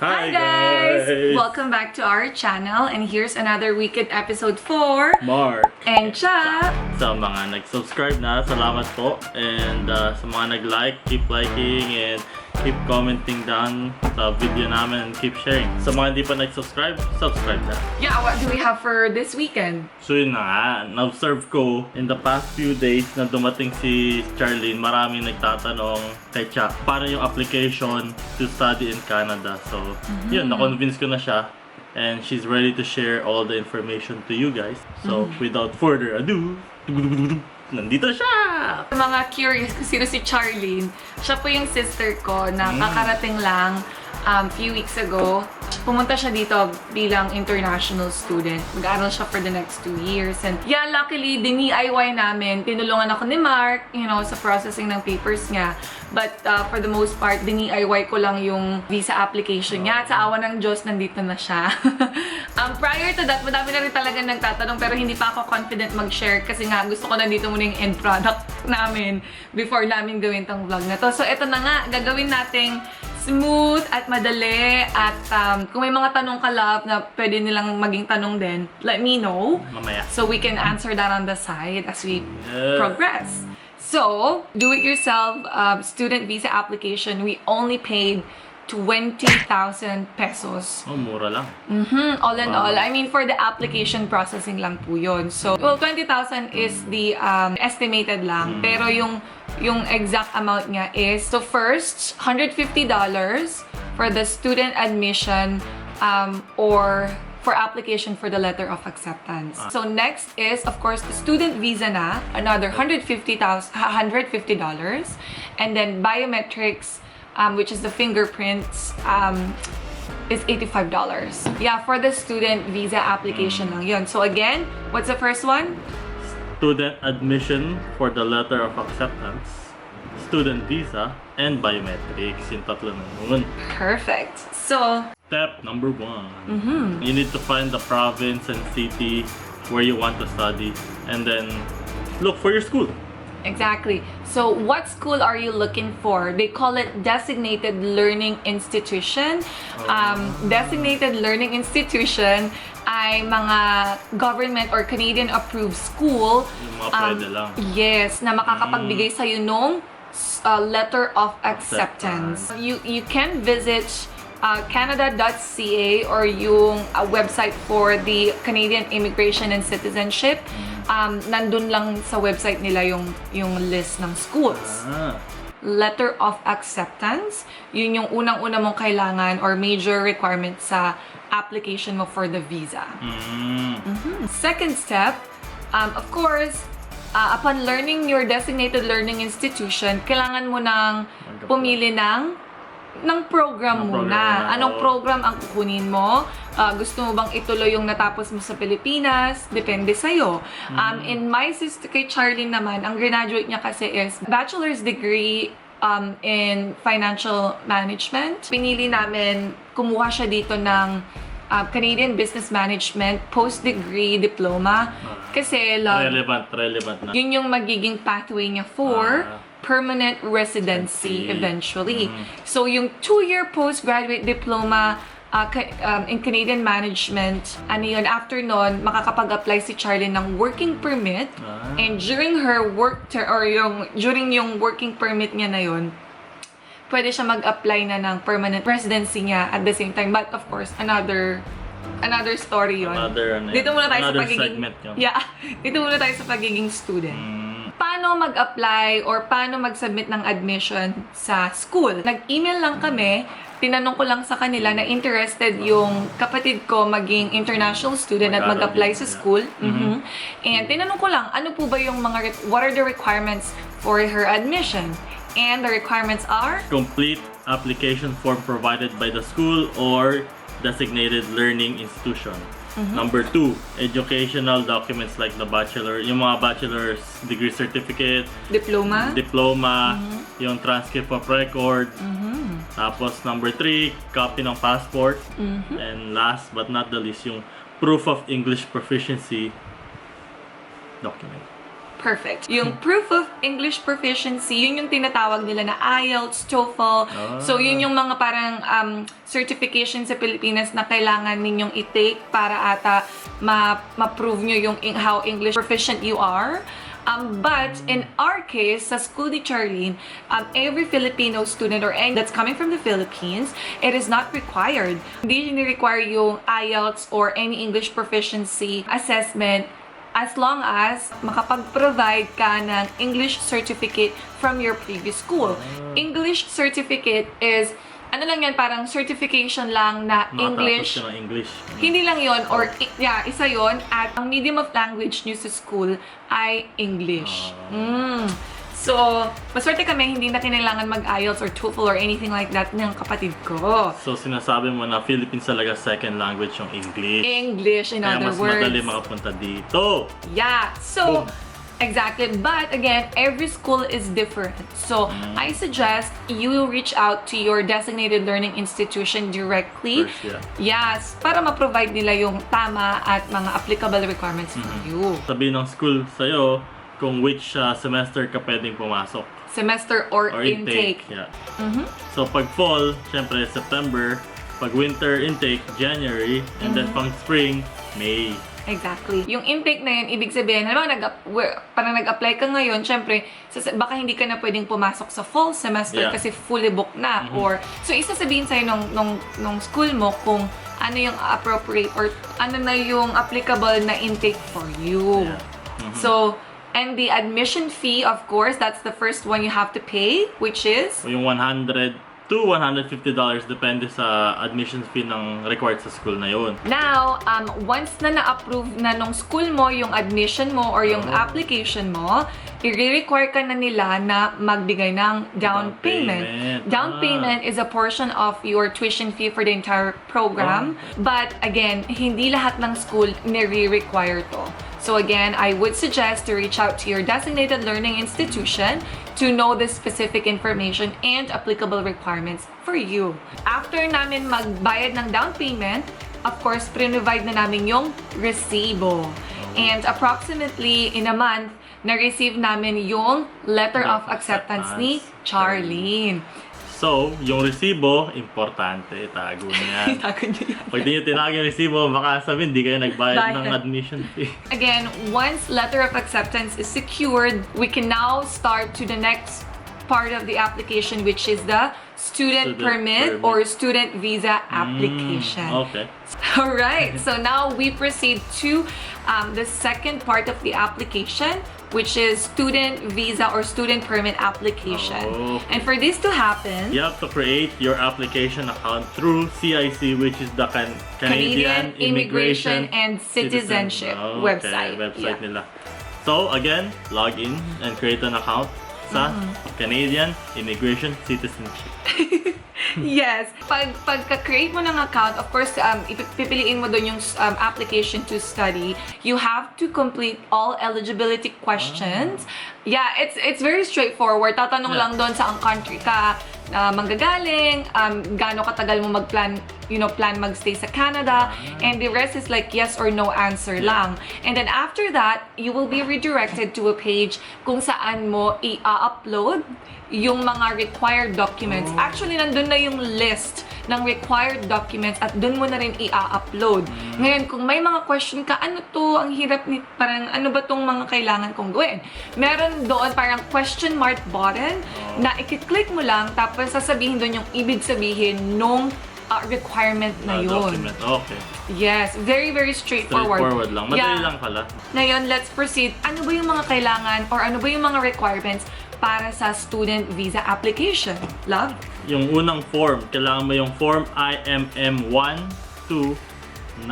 Hi guys! Welcome back to our channel, and here's another weekend episode for Mark and Cha. Sa mga nag-subscribe na, salamat po. And sa mga nag-like, keep liking and keep commenting down sa video namin and keep sharing. Sa mga hindi pa nag-subscribe, subscribe na. Yeah, what do we have for this weekend? So yun na nga, na-observe ko in the past few days na dumating si Charlene, maraming nagtatanong kay Cha, paano yung application to study in Canada. So yun, na-convince ko na siya. And she's ready to share all the information to you guys. So without further ado, nandito siya! Sa mga curious kung sino si Charlene, siya po yung sister ko na kakarating lang few weeks ago. Pumunta siya dito bilang international student. Mag-aaral siya for the next 2 years. And yeah, luckily, dini-IY namin. Tinulungan ako ni Mark, sa processing ng papers niya. But for the most part, dini-IY ko lang yung visa application niya. At sa awa ng Diyos, nandito na siya. Prior to that, madami na rin talaga nagtatanong pero hindi pa ako confident mag-share kasi nga gusto ko nandito muna yung end product namin before namin gawin tong vlog na to. So ito na nga, gagawin nating smooth at madali at kung may mga tanong ka love na pwede nilang maging tanong din, let me know. Mamaya. So we can answer that on the side as we progress. So, do-it-yourself student visa application, we only paid 20,000 pesos. Oh, mura lang. All in all. I mean, for the application processing lang po yun. So, well, 20,000 is the estimated lang. Pero yung exact amount niya is, so first, $150 for the student admission or for application for the letter of acceptance. So next is, of course, the student visa na, another $150. And then biometrics, which is the fingerprints, is $85. Yeah, for the student visa application lang yun. So again, what's the first one? Student admission for the letter of acceptance, student visa, and biometrics. Yung tatlo na nun. Perfect. So, step number 1. You need to find the province and city where you want to study and then look for your school. Exactly. So, what school are you looking for? They call it Designated Learning Institution. Designated Learning Institution ay mga government or Canadian-approved school. Yung mga pwede lang. Yes, na makakapagbigay sa'yo nung letter of acceptance. You can visit Canada.ca or yung website for the Canadian Immigration and Citizenship. Nandun lang sa website nila yung list ng schools. Letter of acceptance, yun yung unang-una mong kailangan or major requirement sa application mo for the visa. Second step, of course, upon learning your designated learning institution, kailangan mo nang pumili ng program muna. Anong program ang kukunin mo? Gusto mo bang ituloy yung natapos mo sa Pilipinas? Depende sa'yo. In my sister, kay Charlene naman, ang graduate niya kasi is bachelor's degree in financial management. Pinili namin, kumuha siya dito ng Canadian Business Management post-degree diploma. Kasi relevant na. Yun yung magiging pathway niya for permanent residency eventually. So, yung 2-year postgraduate diploma in Canadian Management, yun, after nun, makakapag-apply si Charlene ng working permit. And during her during yung working permit niya na yun, pwede siya mag-apply na ng permanent residency niya at the same time. But of course, another story yun. Dito muna tayo sa pagiging segment yun. Yeah, dito muna tayo sa pagiging student. Paano mag-apply or paano mag-submit ng admission sa school? Nag-email lang kami, tinanong ko lang sa kanila na interested yung kapatid ko maging international student at mag-apply sa school. And tinanong ko lang, ano po ba yung what are the requirements for her admission? And the requirements are? Complete application form provided by the school or designated learning institution. Number 2, educational documents like the yung mga bachelor's degree certificate, diploma, yung transcript of record. Tapos number 3, copy ng passport. And last but not the least, yung proof of English proficiency document. Perfect. Yung proof of English proficiency, yun yung tinatawag nila na IELTS, TOEFL. So, yun yung mga parang certification sa Pilipinas na kailangan ninyong i-take para ata ma-prove nyo yung how English proficient you are. But in our case, sa school ni Charlene, every Filipino student or any that's coming from the Philippines, it is not required. Hindi ni-require yung IELTS or any English proficiency assessment as long as makapag-provide ka ng English certificate from your previous school. English certificate is ano lang yan, parang certification lang na English. Ng English. Hindi lang yon or isa yon at ang medium of language nyo sa school ay English. So, maswerte kami, hindi na kinailangan mag-IELTS or TOEFL or anything like that ng kapatid ko. So, sinasabi mo na Philippines talaga second language yung English. English, in other words. Kaya mas madali makapunta dito. Yeah. So, exactly. But again, every school is different. So, I suggest you reach out to your designated learning institution directly. First, Yes, para ma-provide nila yung tama at mga applicable requirements for you. Sabihin ng school sa'yo kung which semester ka pwedeng pumasok. Semester or intake. Yeah. So, pag fall, syempre September. Pag winter intake, January. And then pang spring, May. Exactly. Yung intake na yun, ibig sabihin, parang nag-apply ka ngayon, syempre, baka hindi ka na pwedeng pumasok sa fall semester kasi fully booked na. Or, so isasabihin sa'yo nung school mo kung ano yung appropriate or ano na yung applicable na intake for you. So, and the admission fee, of course, that's the first one you have to pay, which is? Yung $100 to $150 depende sa admission fee ng required sa school na yun. Now, once na na-approve na nung school mo yung admission mo or yung application mo, i-require ka na nila na magbigay ng down payment. Down payment is a portion of your tuition fee for the entire program. But again, hindi lahat ng school nire-require to. So again, I would suggest to reach out to your designated learning institution to know the specific information and applicable requirements for you. After namin magbayad ng down payment, of course, provide na namin yung resibo. And approximately in a month, na-receive namin yung letter of acceptance ni Charlene. So, yung resibo, importante, itago niya. Itago niya yan. Pag di nyo tinago yung resibo, baka sabihin, di kayo nagbayad ng admission fee. Again, once letter of acceptance is secured, we can now start to the next part of the application, which is the student permit or student visa application. Okay. Alright, so now we proceed to the second part of the application, which is student visa or student permit application. And for this to happen, you have to create your application account through CIC, which is the Canadian Immigration and Citizenship website. Website nila. So again, log in and create an account sa Canadian Immigration Citizenship. Yes. Pagka-create mo ng account, of course, pipiliin mo doon yung application to study. You have to complete all eligibility questions. Yeah, it's very straightforward. Tatanong lang doon sa ang country ka manggagaling, gaano katagal mo mag-plan, plan magstay sa Canada, and the rest is like yes or no answer lang. And then after that, you will be redirected to a page kung saan mo i-upload yung mga required documents. Actually, nandun na yung list ng required documents at dun mo na rin i-upload. Ngayon, kung may mga question ka, ano to, ang hirap ni, parang ano ba tong mga kailangan kong gawin? Meron doon parang question mark button na i-click mo lang, tapos sasabihin doon yung ibig sabihin nung requirement na yun. Document. Okay. Yes, very, very straightforward. Straightforward lang. Madali lang pala. Ngayon, let's proceed. Ano ba yung mga kailangan or ano ba yung mga requirements para sa student visa application? Love? Yung unang form, kailangan mo yung form IMM 1294.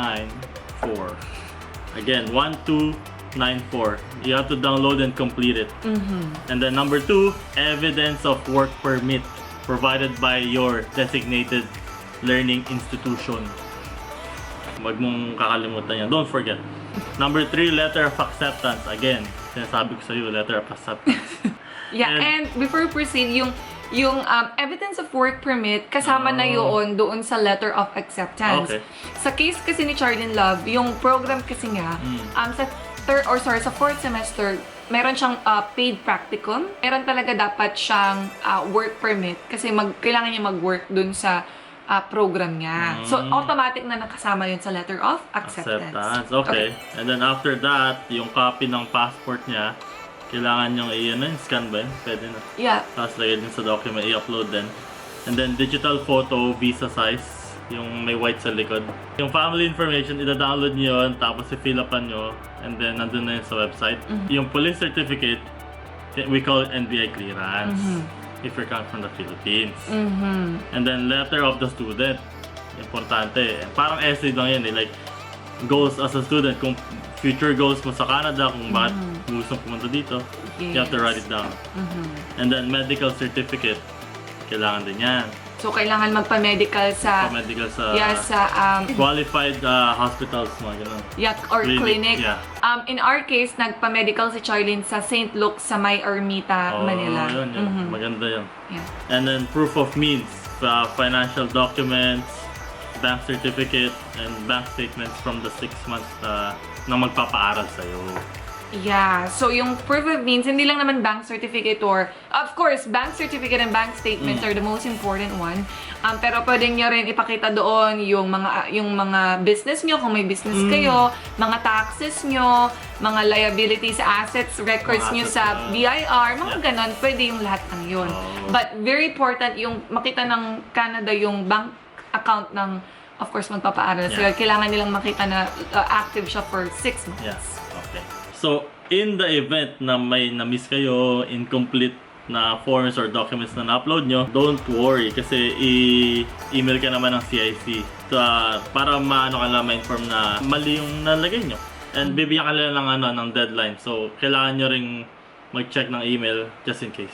Again, 1294. You have to download and complete it. And then number 2, evidence of work permit provided by your designated learning institution. Wag mong kakalimutan yan. Don't forget. Number 3, letter of acceptance. Again, sinasabi ko sa iyo, letter of acceptance. Yeah, and before we proceed, yung evidence of work permit, kasama na yun doon sa letter of acceptance. Okay. Sa case kasi ni Charlene Love, yung program kasi nga, sa fourth semester, meron siyang paid practicum. Meron talaga dapat siyang work permit kasi kailangan niya mag-work dun sa program niya. So, automatic na nakasama yun sa letter of acceptance. Okay. And then after that, yung copy ng passport niya, kailangan niyong scan ba yun? Pwede na. Yeah. Tapos lagay din sa document, i-upload din. And then digital photo, visa size, yung may white sa likod. Yung family information, ida-download niyo yun, tapos i-fill upan nyo, and then nandun na yun sa website. Yung police certificate, we call it NBI clearance if you're coming from the Philippines. And then letter of the student, importante. Parang essay lang yan like goals as a student, kung future goals mo sa Canada, kung bakit gusto pumunta dito, you have to write it down. And then medical certificate, kailangan din yan. So, kailangan magpa-medical sa qualified hospitals, mga ganun. Yeah, or clinic. Yeah. In our case, nagpa-medical si Charlene sa St. Luke's sa May Ermita, Manila. Yun. Maganda yun. Yeah. And then proof of means, financial documents, bank certificate, and bank statements from the 6 months na magpapaaral sa'yo. Yeah. So, yung proof of means, hindi lang naman bank certificate or, of course, bank certificate and bank statements are the most important one. Pero pwede nyo rin ipakita doon yung mga business nyo, kung may business kayo, mga taxes nyo, mga liabilities, assets, records nyo sa BIR, mga ganon. Pwede yung lahat ng yun. But very important yung makita ng Canada yung bank account ng, of course, magpapaaral. So, kailangan nilang makita na active siya for 6 months. Yeah. Okay. So, in the event na may na-miss kayo, incomplete na forms or documents na na-upload nyo, don't worry kasi i-email ka naman ng CIC para ma-inform na mali yung nalagay nyo. And bibigyan ka nila ng deadline. So, kailangan nyo ring mag-check ng email just in case.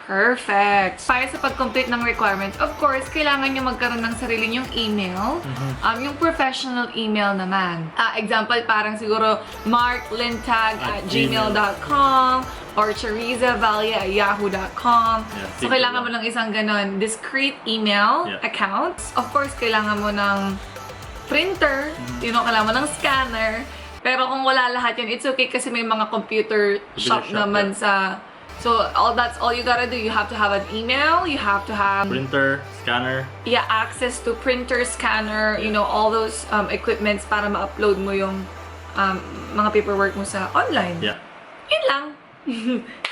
Perfect! Para sa pag-complete ng requirements, of course, kailangan nyo magkaroon ng sarili nyong email. Yung professional email naman. Example, parang siguro marklintag@gmail.com or charizza.valia@yahoo.com. So, kailangan mo ng isang ganon discrete email accounts. Of course, kailangan mo ng printer. Kailangan mo ng scanner. Pero kung wala lahat yun, it's okay kasi may mga computer shop naman sa... So, that's all you gotta do. You have to have an email, you have to have... printer, scanner. Yeah, access to printer, scanner, all those equipments para ma-upload mo yung mga paperwork mo sa online. Yeah. Yun lang.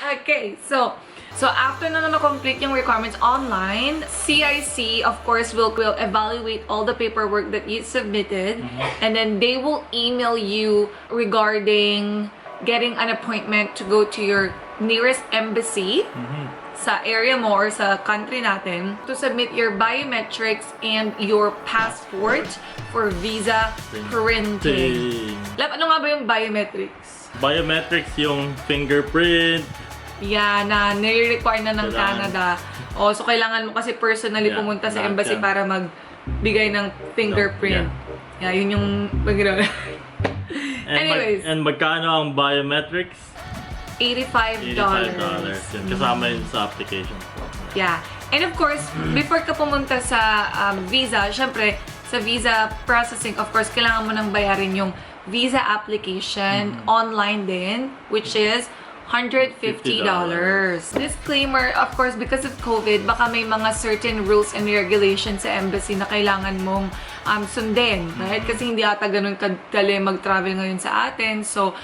Okay, so after na complete yung requirements online, CIC, of course, will evaluate all the paperwork that you submitted, and then they will email you regarding getting an appointment to go to your nearest embassy sa area mo or sa country natin to submit your biometrics and your passport for visa printing. Ano nga ba yung biometrics? Biometrics yung fingerprint. Yeah, na nire-require na ng Canada. So kailangan mo kasi personally pumunta sa embassy para magbigay ng fingerprint. Yeah, yun yung anyways. And magkano ang biometrics? $85. Yan, kasama yun sa application. Yeah. And of course, before ka pumunta sa visa, syempre, sa visa processing, of course, kailangan mo nang bayarin yung visa application online din, which is $150. Disclaimer, of course, because of COVID, baka may mga certain rules and regulations sa embassy na kailangan mong sundin, right? Kasi hindi ata ganun kadali mag-travel ngayon sa atin. So,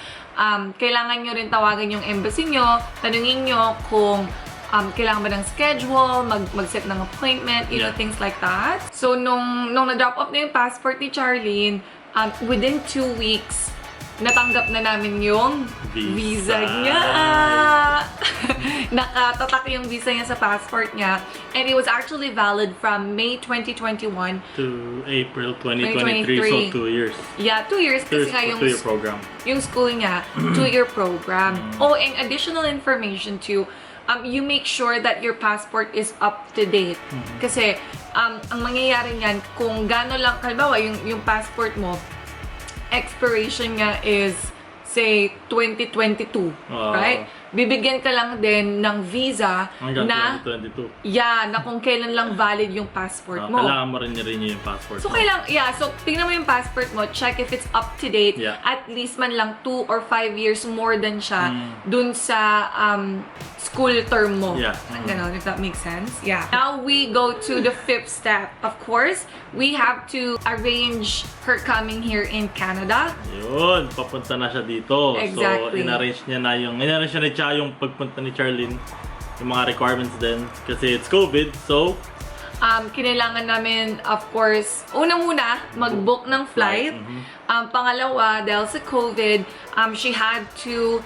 kailangan nyo rin tawagan yung embassy nyo, tanungin nyo kung kailangan ba ng schedule, mag-set ng appointment, things like that. So, nung na-drop off na yung passport ni Charlene, within 2 weeks, natanggap na namin yung visa niya. Nakatatak yung visa niya sa passport niya. And it was actually valid from May 2021 to April 2023. So 2 years. Yeah, 2 years. Kasi nga yung 2-year program. Yung school niya, 2-year program. And additional information too, you make sure that your passport is up to date. Kasi ang mangyayari niyan, kung gano'n lang, halimbawa yung passport mo, expiration niya is, say, 2022, right? bibigyan ka lang din ng visa Hanggang na 2022. na kung kailan lang valid yung passport mo. Kailangan mo rin niya yung passport So, mo. so tingnan mo yung passport mo, check if it's up to date. Yeah. At least man lang 2 or 5 years more than siya dun sa school term mo. Yeah. Ganon, if that makes sense. Yeah. Now we go to the 5th step. Of course, we have to arrange her coming here in Canada. Yun, papunta na siya dito. Exactly. So, in-arrange niya ni Cha yung pagpunta ni Charlene. Yung mga requirements din. Kasi it's COVID, so... Kinailangan namin, of course, una muna, mag-book ng flight. Pangalawa, dahil sa COVID, she had to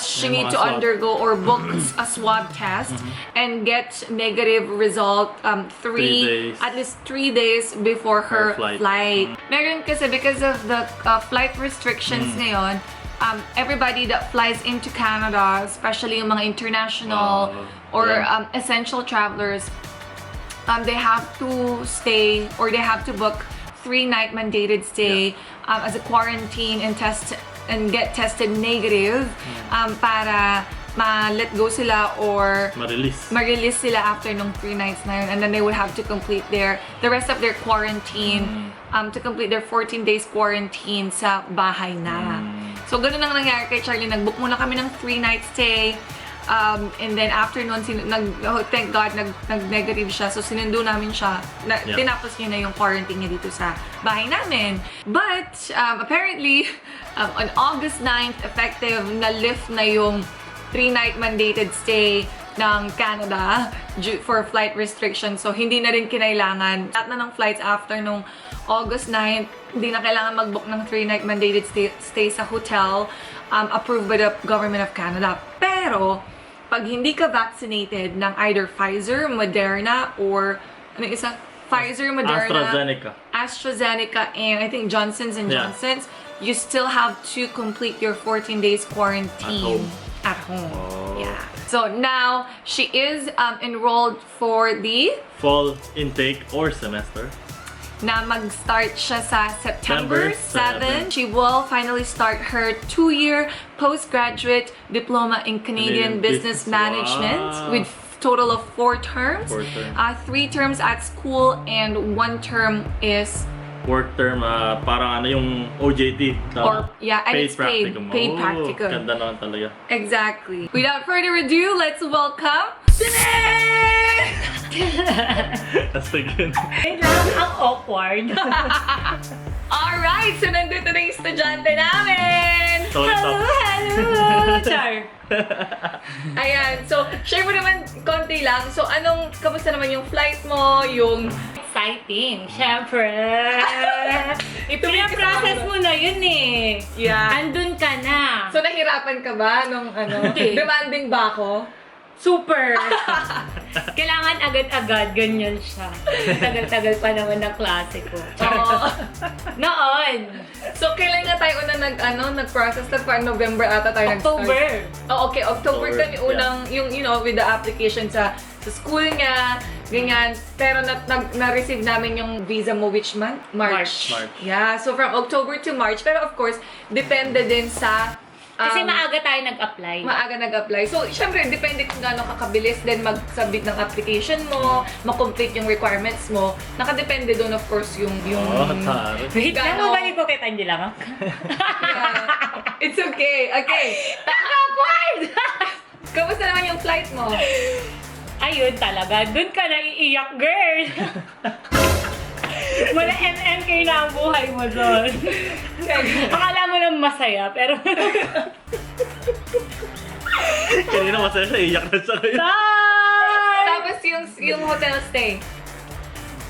she need to undergo or book a swab test and get negative result 3 days. at least 3 days before her flight. Meron kasi because of the flight restrictions ngayon, everybody that flies into Canada, especially yung mga international or essential travelers, they have to stay or they have to book 3-night mandated stay as a quarantine and get tested negative para ma-let go sila or ma-release sila after nung 3 nights na yun, and then they would have to complete the rest of their quarantine to complete their 14 days quarantine sa bahay na. So ganun ang nangyari kay Charlie. Nag-book muna kami ng 3-night stay. And then after nun, thank God, nag-negative siya. So, sinundo namin siya. Tinapos niya na yung quarantine niya dito sa bahay namin. But, apparently, on August 9th, effective, na-lift na yung 3-night mandated stay ng Canada for flight restrictions. So, hindi na rin kinailangan. Lahat na ng flights after nung August 9th, hindi na kailangan mag-book ng 3-night mandated stay sa hotel approved by the Government of Canada. Pero, pag hindi ka vaccinated ng either Pfizer, Moderna, or ano isa? Pfizer, Moderna, AstraZeneca, and I think Johnson's & Johnson's, you still have to complete your 14 days quarantine at home. Yeah. So now she is enrolled for the fall intake or semester. Na mag-start siya sa September 7. She will finally start her 2-year postgraduate diploma in Canadian Business Management with total of 4 terms. 3 terms at school and 1 term is work term, parang ano yung OJT. Or, and it's paid practicum. Ganda naman talaga. Exactly. Without further ado, let's welcome Astigin. Ang awkward. Alright, so nandito na yung estudyante namin! Hello! Char! Ayan, so share mo naman konti lang. So kamusta naman yung flight mo, yung... Exciting, syempre! Ipinaprocess mo na yun eh. Yeah. Andun ka na. So nahirapan ka ba nung demanding ba ako? Super! Kailangan agad-agad, ganyan siya. Tagal-tagal pa naman ng klase ko. Noon! So, kailan nga tayo nag-process na parang November ata tayo nag-start? October! Okay. October kami unang, with the application sa school niya, ganyan. Pero na-receive namin yung visa mo which month? March. Yeah, so from October to March. Pero of course, depende din sa kasi maaga tayo nag-apply. Maaga nag-apply. So, syempre, depende kung gaano kakabilis din mag-submit ng application mo, ma-complete yung requirements mo. Nakadepende doon, of course, yung Wait lang, mabalik ko kay Tangela, ha? Yeah. It's okay. Okay. Awkward! Kamusta naman yung flight mo? Ayun talaga. Doon ka naiiyak, girl! Wala MMK na ang buhay mo doon. Akala mo lang masaya, pero... Kanina masaya siya, iyak na siya kayo. Tapos yung hotel stay?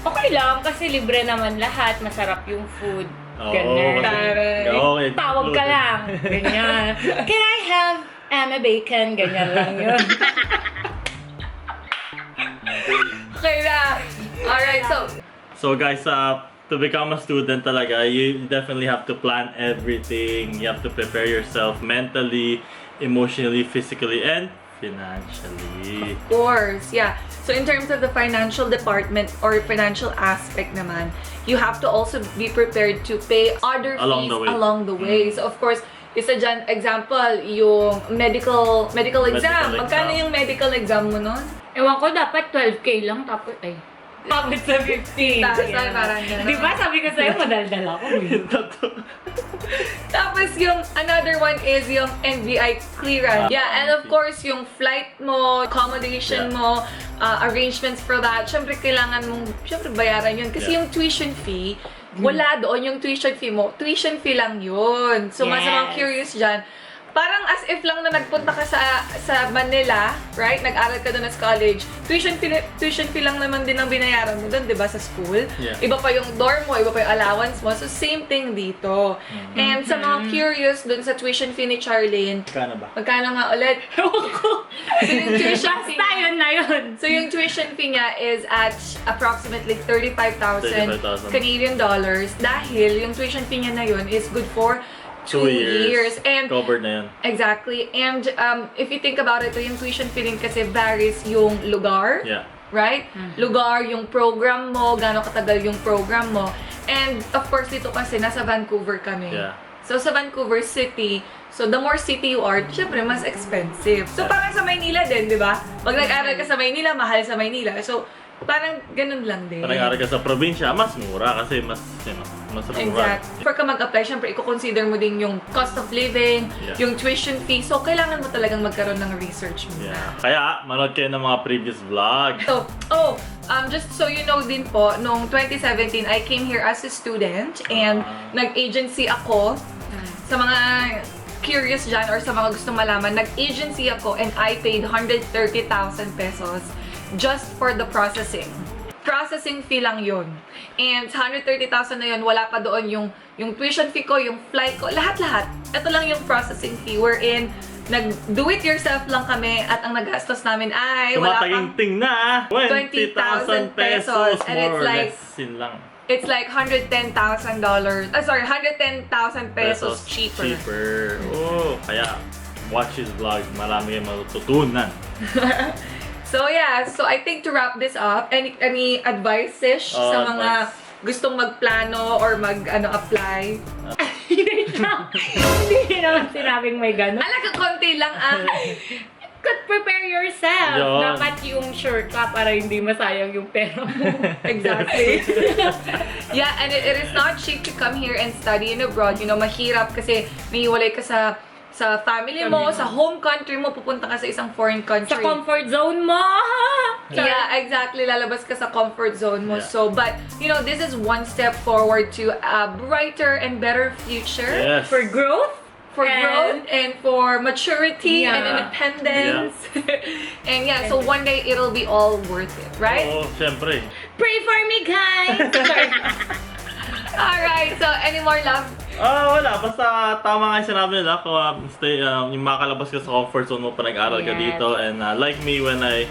Okay lang, kasi libre naman lahat. Masarap yung food. Ganyan. Tawag ka lang. Ganyan. Can I have Emma Bacon? Ganyan lang yun. Okay na. Alright, So guys, to become a student talaga, you definitely have to plan everything. You have to prepare yourself mentally, emotionally, physically, and financially. Of course, yeah. So in terms of the financial department or financial aspect naman, you have to also be prepared to pay other fees along the way. So of course, Isa dyan, example, yung medical exam. Magkano exam. yung medical exam mo nun? Ewan ko, dapat 12K lang, tapos tapos sa 15. Tapos parang gano'n. Di ba sabi ko sa'yo, madaldal ako. Tapos yung another one is yung NBI clearance. Yeah, and of course, yung flight mo, accommodation mo, arrangements for that. Syempre, kailangan mong, bayaran yun. Kasi yung tuition fee, wala doon yung tuition fee mo. Tuition fee lang yun. So, mas mga curious dyan, parang as if lang na nagpunta ka sa Manila, right? Nag-aral ka doon sa college. Tuition fee lang naman din ang binayaran mo doon, 'di ba, sa school? Yeah. Iba pa yung dorm mo, iba pa yung allowance mo. So same thing dito. And sa mga curious doon sa tuition fee ni Charlene, Kano ba? magkano nga ulit? So yung tuition fee, Basta yun na yun. so yung tuition fee niya is at approximately 35,000 35,000 Canadian dollars dahil yung tuition fee niya na yun is good for 2 years. And covered na yan. exactly. And if you think about it, yung tuition fee rin kasi varies yung lugar. Yeah. Right? Lugar, yung program mo, gaano katagal yung program mo. And of course, dito kasi nasa Vancouver kami. Yeah. So sa Vancouver City, so the more city you are, syempre mas expensive. So parang sa Maynila din, di ba? Pag nag-aral ka sa Maynila, mahal sa Maynila. So parang ganun lang din. Pag nag-aaral ka sa probinsya, mas mura kasi mas, mas rural. Exactly. For ka mag-apply, syempre, i-consider mo din yung cost of living, yung tuition fee. So, kailangan mo talagang magkaroon ng research mo. Yeah. Kaya, manood kayo ng mga previous vlog. So, just so you know din po, noong 2017, I came here as a student and nag-agency ako sa mga curious dyan or sa mga gustong malaman, nag-agency ako and I paid 130,000 pesos just for the processing. Processing fee lang yun. And 130,000 na yun, wala pa doon yung tuition fee ko, yung flight ko, lahat-lahat. Ito lang yung processing fee. Wherein, nag-do-it-yourself lang kami at ang nagastos namin ay wala pang Tumataginting na 20,000 pesos. And More it's or like, less yun lang. it's like $110,000. 110,000 pesos cheaper. Oh, kaya watch his vlog. Marami kayong matututunan. So yeah, so I think to wrap this up, any advice-ish sa mga gustong magplano or apply? Hindi naman sinabing may gano'n. Alaga, konti lang Could prepare yourself. Yun. Dapat yung sure ka para hindi masayang yung pera mo. Exactly. Yeah, and it is not cheap to come here and study in abroad. You know, mahirap kasi may iwalay ka sa family mo, sa home country mo, pupunta ka sa isang foreign country. Sa comfort zone mo! Yeah, exactly. Lalabas ka sa comfort zone mo. Yeah. So, but, you know, this is one step forward to a brighter and better future. Yes. For growth. For growth and for maturity and Yeah. independence. And yeah, so one day it'll be all worth it, right? Oo, syempre. Pray for me, guys! Alright, so any more love? Wala. Basta tama nga yung sinabi nila. Kung yung makalabas ka sa comfort zone mo pa nag-aral ka Yes. dito. And like me, when I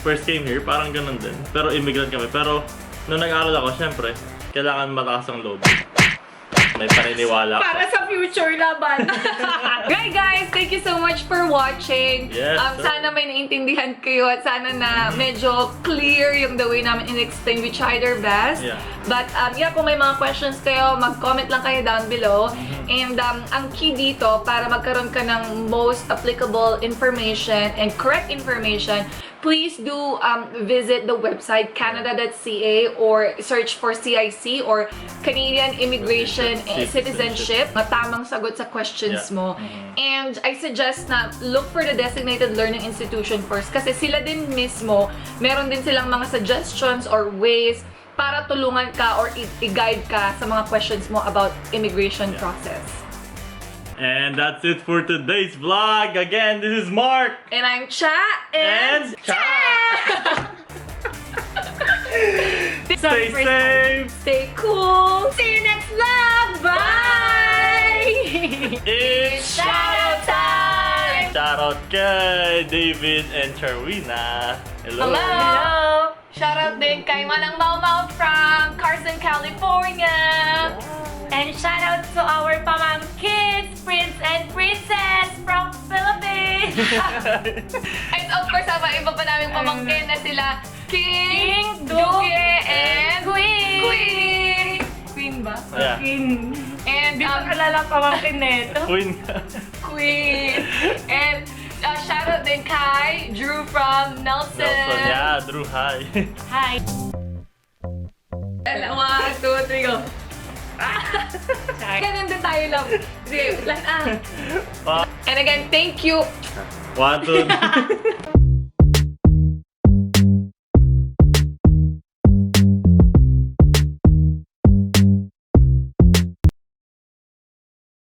first came here, parang ganun din. Pero immigrant kami. Pero nung nag-aral ako, syempre, kailangan mataas ang loob. May paniniwala ako. Para sa future laban. Right guys, thank you so much for watching. Yes, sir. Sana may naintindihan kayo at sana na medyo clear yung the way namin in-explain. We tried our best. Yeah. But yeah, kung may mga questions kayo, mag-comment lang kayo down below. And ang key dito, para magkaroon ka ng most applicable information and correct information, please do visit the website canada.ca or search for CIC or Canadian Immigration and Citizenship. Matamang sagot sa questions mo. And I suggest na look for the designated learning institution first kasi sila din mismo, meron din silang mga suggestions or ways para tulungan ka or i-guide ka sa mga questions mo about immigration process. And that's it for today's vlog. Again, this is Mark. And I'm Cha and Cha. Sorry Stay for- safe. stay cool. See you next vlog! Bye! It's Shoutout time! Shoutout kay David and Charizza. Hello. Hello! Shoutout din kay Manang Mau Mau from Carson, California. And shout out to our Pamang kids, Prince and Princess from Philippines! And of course, iba pa namin pamangkin na sila King, King, Duke, Duke, and Queen! Queen! Queen ba? Yeah. Queen. And Hindi ko alala pamangkin nito. Queen. Queen. And shoutout din kay Drew from Nelson. Nelson, yeah, Drew, hi. Hi. And 1, 2, 3, go. Ganun din tayo lang. Sige, And again, thank you. 1, 2,